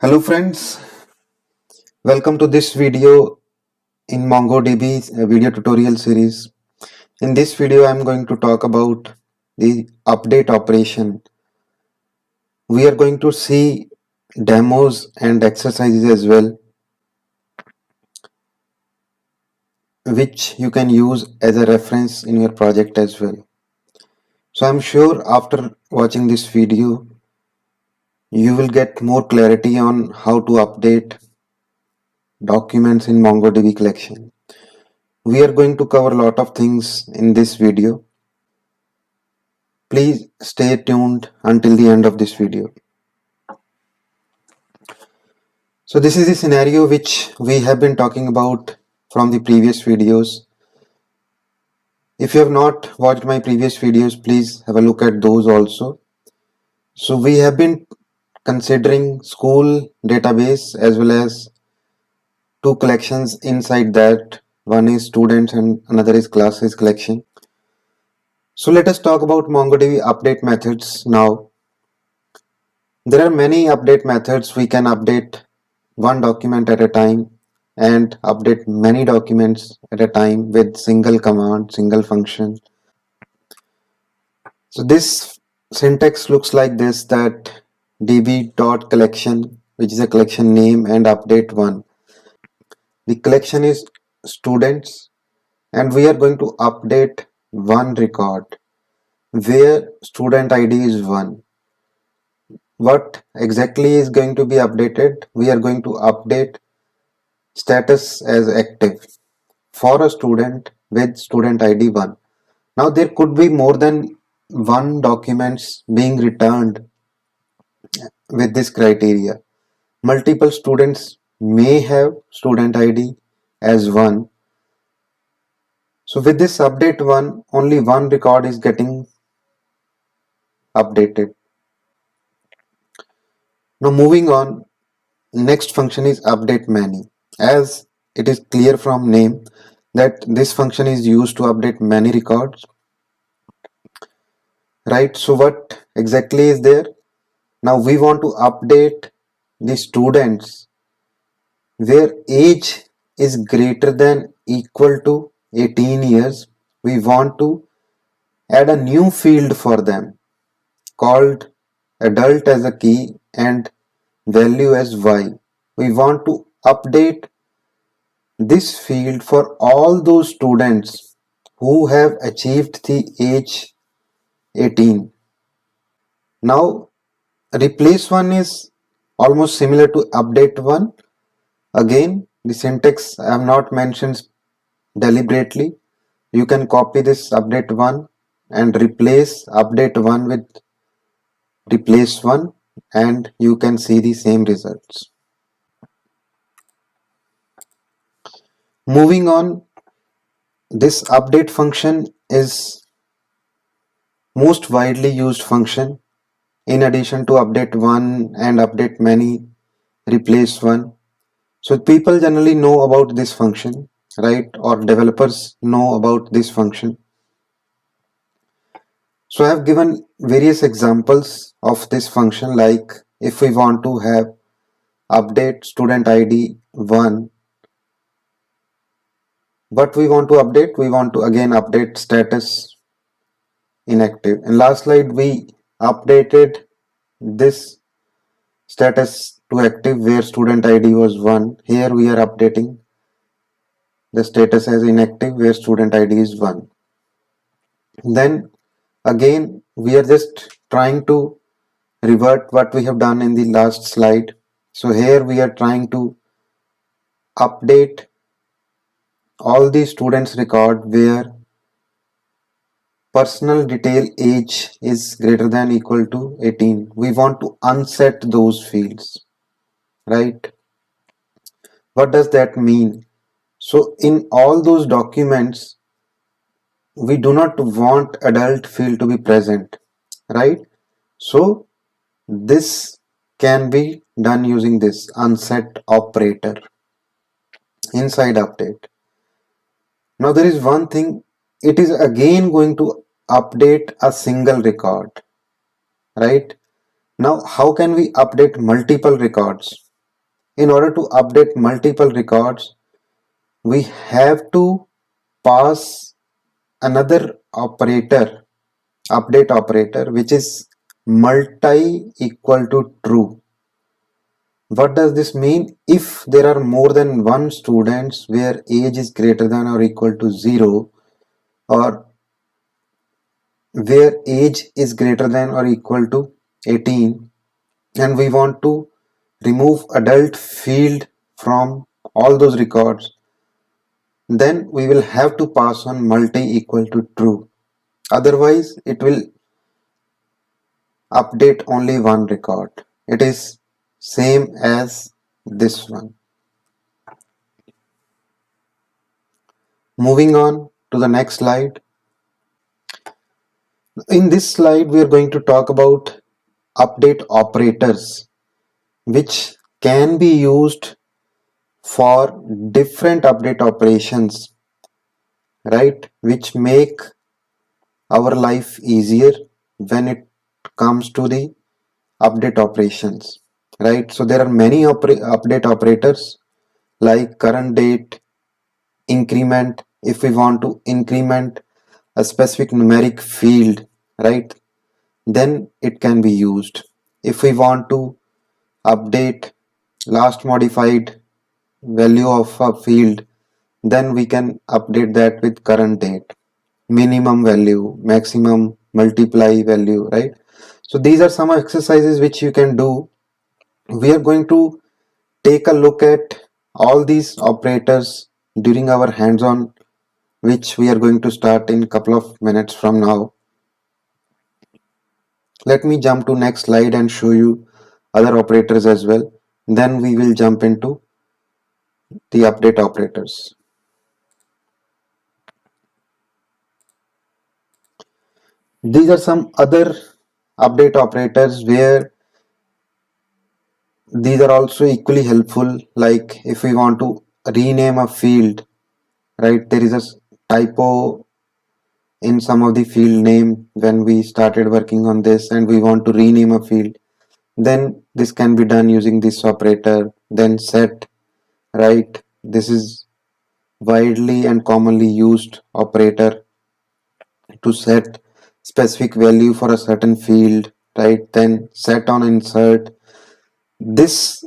Hello friends, welcome to this video in MongoDB video tutorial series. In this video I am going to talk about the update operation. We are going to see demos and exercises as well, which you can use as a reference in your project as well. So I am sure after watching this video you will get more clarity on how to update documents in MongoDB collection. We are going to cover a lot of things in this video. Please stay tuned until the end of this video. So this is the scenario which we have been talking about from the previous videos. If you have not watched my previous videos, please have a look at those also. So we have been considering school database as well as two collections inside that. One is students and another is classes collection. So let us talk about MongoDB update methods now. There are many update methods. We can update one document at a time and update many documents at a time with single command, single function. So this syntax looks like this, that db.collection, which is a collection name, and update one. The collection is students and we are going to update one record where student ID is 1. What exactly is going to be updated? We are going to update status as active for a student with student ID 1. Now there could be more than one documents being returned with this criteria. Multiple students may have student ID as 1. So with this update 1, only one record is getting updated. Now moving on, next function is update many. As it is clear from name that this function is used to update many records, right? So what exactly is there? Now we want to update the students where age is greater than equal to 18 years. We want to add a new field for them called adult as a key and value as y. We want to update this field for all those students who have achieved the age 18. Now replace one is almost similar to update one. Again, the syntax I have not mentioned deliberately. You can copy this update one and replace update one with replace one and you can see the same results. Moving on, this update function is most widely used function. In addition to update one and update many, replace one. So people generally know about this function, right? Or developers know about this function. So I have given various examples of this function, like if we want to have update student ID 1, what we want to update? We want to again update status inactive. In last slide we updated this status to active where student ID was 1. Here we are updating the status as inactive where student ID is 1. Then again we are just trying to revert what we have done in the last slide. So here we are trying to update all the students record where personal detail age is greater than equal to 18. We want to unset those fields, right? What does that mean? So in all those documents we do not want adult field to be present, right? So this can be done using this unset operator inside update. Now there is one thing, it is again going to update a single record, right? Now how can we update multiple records? in order to update multiple records, we have to pass another operator, update operator, which is multi equal to true. What does this mean? If there are more than one students where age is greater than or equal to 0, or where age is greater than or equal to 18, and we want to remove adult field from all those records, then we will have to pass on multi equal to true. Otherwise, it will update only one record. It is same as this one. Moving on to the next slide. In this slide, we are going to talk about update operators, which can be used for different update operations, right? Which make our life easier when it comes to the update operations, right? So there are many update operators like current date, increment. If we want to increment a specific numeric field, right, then it can be used. If we want to update last modified value of a field, then we can update that with current date, minimum value, maximum multiply value, right? So these are some exercises which you can do. We are going to take a look at all these operators during our hands-on, which we are going to start in a couple of minutes from now. Let me jump to next slide and show you other operators as well. Then we will jump into the update operators. These are some other update operators where these are also equally helpful. Like if we want to rename a field, right, there is a typo in some of the field name when we started working on this and we want to rename a field, then this can be done using this operator. Then set, right, this is widely and commonly used operator to set specific value for a certain field, right? Then set on insert, this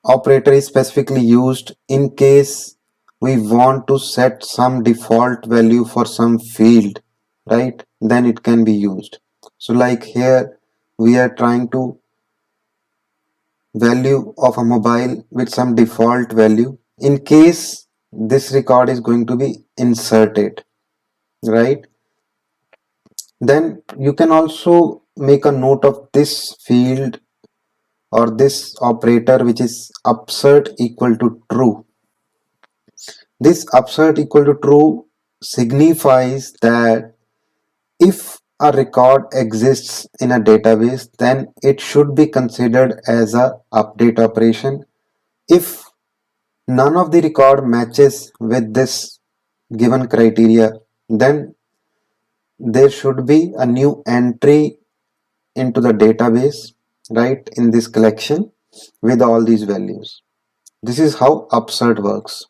operator is specifically used in case we want to set some default value for some field, right? Then it can be used. So like here we are trying to value of a mobile with some default value in case this record is going to be inserted, right? Then you can also make a note of this field or this operator, which is upsert equal to true. This upsert equal to true signifies that if a record exists in a database, then it should be considered as a update operation. If none of the record matches with this given criteria, then there should be a new entry into the database, right, in this collection with all these values. This is how upsert works.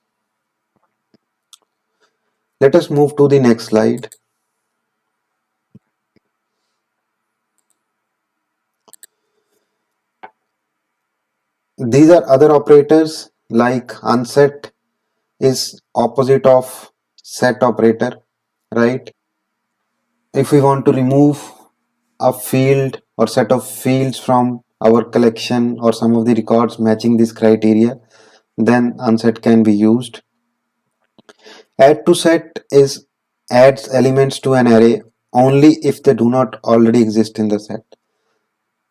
Let us move to the next slide. These are other operators like unset is opposite of set operator, right? If we want to remove a field or set of fields from our collection or some of the records matching this criteria, then unset can be used. Add to set is adds elements to an array only if they do not already exist in the set.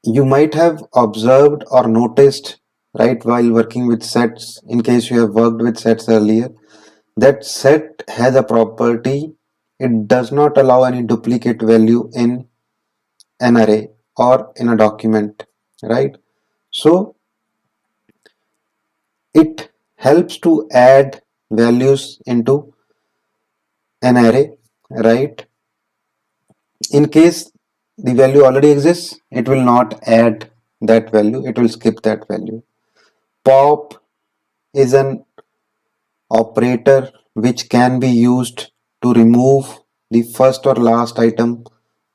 You might have observed or noticed, right, while working with sets, in case you have worked with sets earlier, that set has a property. It does not allow any duplicate value in an array or in a document, right? So it helps to add values into an array, right? In case the value already exists, it will not add that value, it will skip that value. Pop is an operator which can be used to remove the first or last item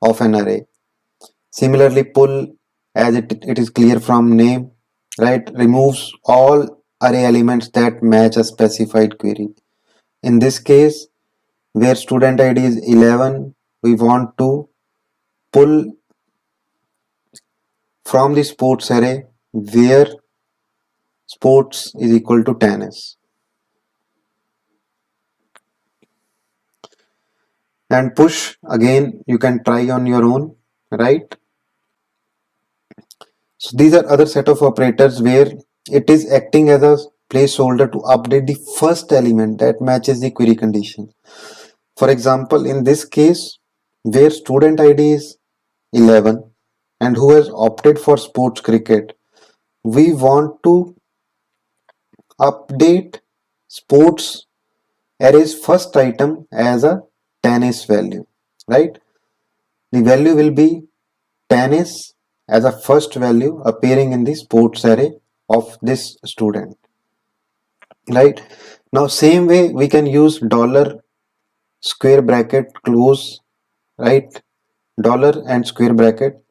of an array. Similarly, pull, as it is clear from name, right, removes all array elements that match a specified query. In this case, where student ID is 11, we want to pull from the sports array where sports is equal to tennis. And push, again, you can try on your own, right? So these are other set of operators where it is acting as a placeholder to update the first element that matches the query condition. For example, in this case, where student ID is 11 and who has opted for sports cricket, we want to update sports array's first item as a tennis value, right? The value will be tennis as a first value appearing in the sports array of this student, right? Now same way we can use dollar square bracket close, right? Dollar and square bracket.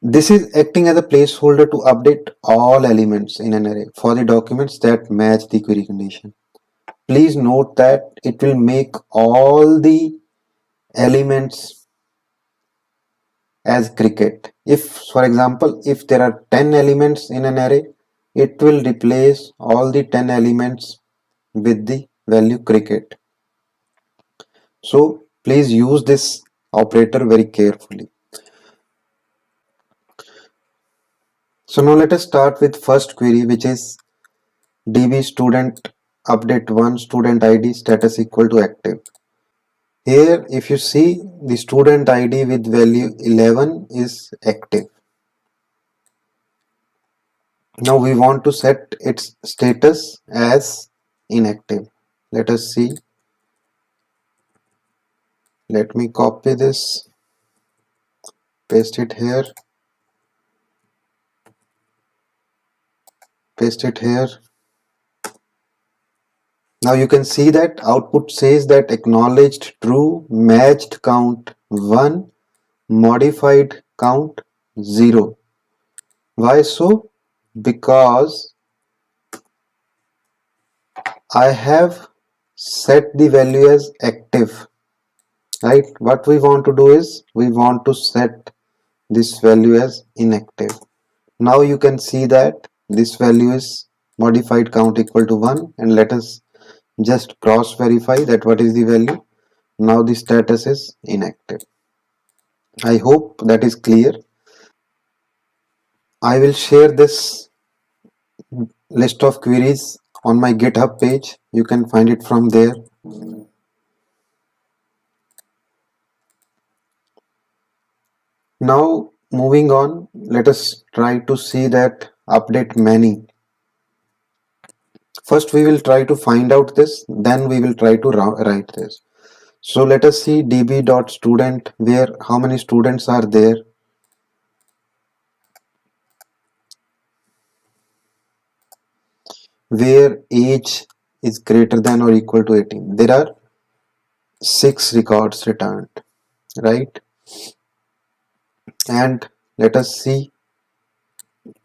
This is acting as a placeholder to update all elements in an array for the documents that match the query condition. Please note that it will make all the elements as cricket. If, for example, if there are 10 elements in an array, it will replace all the 10 elements with the value cricket. So please use this operator very carefully. So now let us start with first query, which is db student update 1 student id status equal to active. Here if you see, the student id with value 11 is active. Now we want to set its status as inactive. Let us see. Let me copy this, paste it here, paste it here. Now you can see that output says that acknowledged true, matched count 1, modified count 0. Why so? Because I have set the value as active, right? What we want to do is we want to set this value as inactive. Now you can see that this value is modified count equal to 1, and let us just cross verify that what is the value. Now the status is inactive. I hope that is clear. I will share this list of queries on my GitHub page. You can find it from there. Now moving on, let us try to see that update many. First we will try to find out this, then we will try to write this. So let us see db.student where how many students are there. Where age is greater than or equal to 18. There are 6 records returned, right? And let us see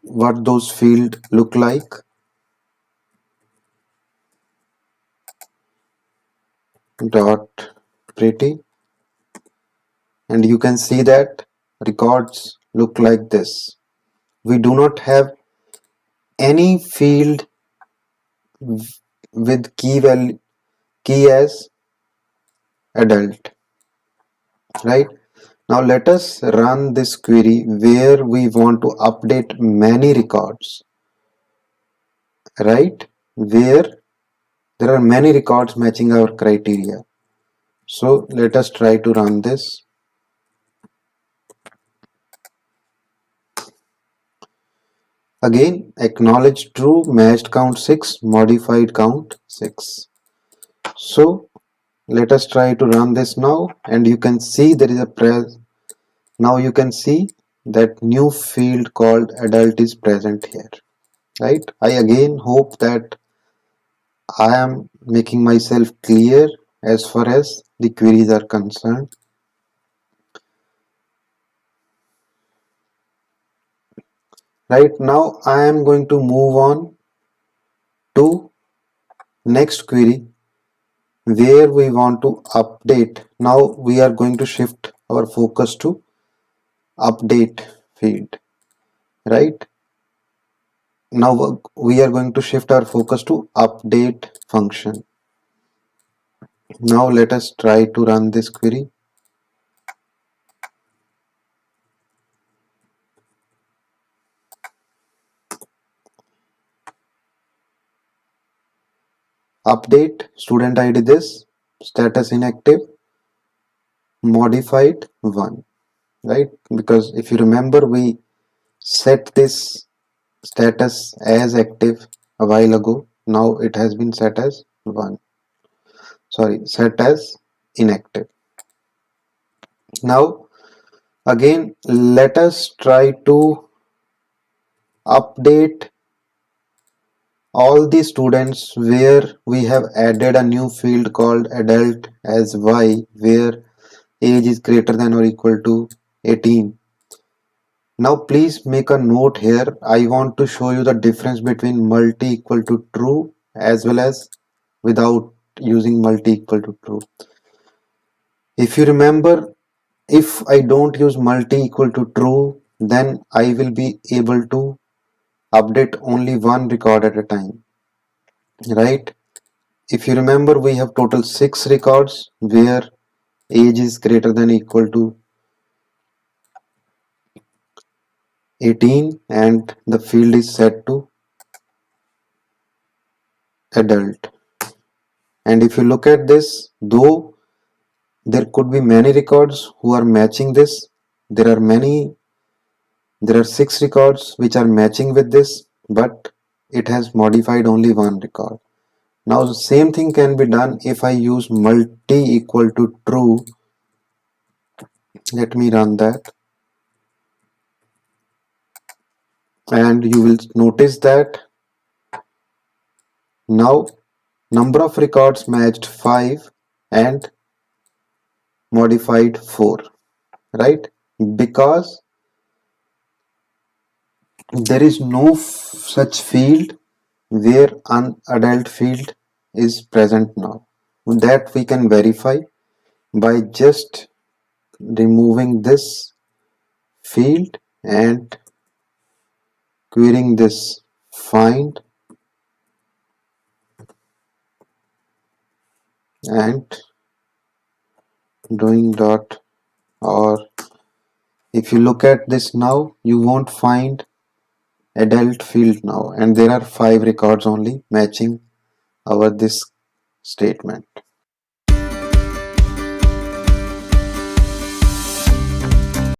what those fields look like. Dot pretty, and you can see that records look like this. We do not have any field with key as adult, right? Now let us run this query where we want to update many records, right? Where there are many records matching our criteria. So let us try to run this. Again, acknowledge true, matched count 6, modified count 6. So let us try to run this now, and you can see there is a now you can see that new field called adult is present here. right? I again hope that I am making myself clear as far as the queries are concerned. Right now, I am going to move on to next query where we want to update. Now we are going to shift our focus to update field, right? Now we are going to shift our focus to update function. Now let us try to run this query. Update student ID this, status inactive, modified 1, right? Because if you remember, we set this status as active a while ago. Now it has been set as 1. Sorry, set as inactive. Now again, let us try to update all the students where we have added a new field called adult as Y, where age is greater than or equal to 18. Now please make a note here. I want to show you the difference between multi equal to true as well as without using multi equal to true. If you remember, if I don't use multi equal to true, then I will be able to update only one record at a time, right? If you remember, we have total 6 records where age is greater than equal to 18 and the field is set to adult. And if you look at this, though there could be many records who are matching this, there are 6 records which are matching with this, but it has modified only one record. Now the same thing can be done if I use multi equal to true. Let me run that, and you will notice that now number of records matched 5 and modified 4, right? Because there is no such field where an adult field is present now. That we can verify by just removing this field and querying this find and doing dot, or if you look at this now, you won't find adult field now, and there are 5 records only matching our this statement.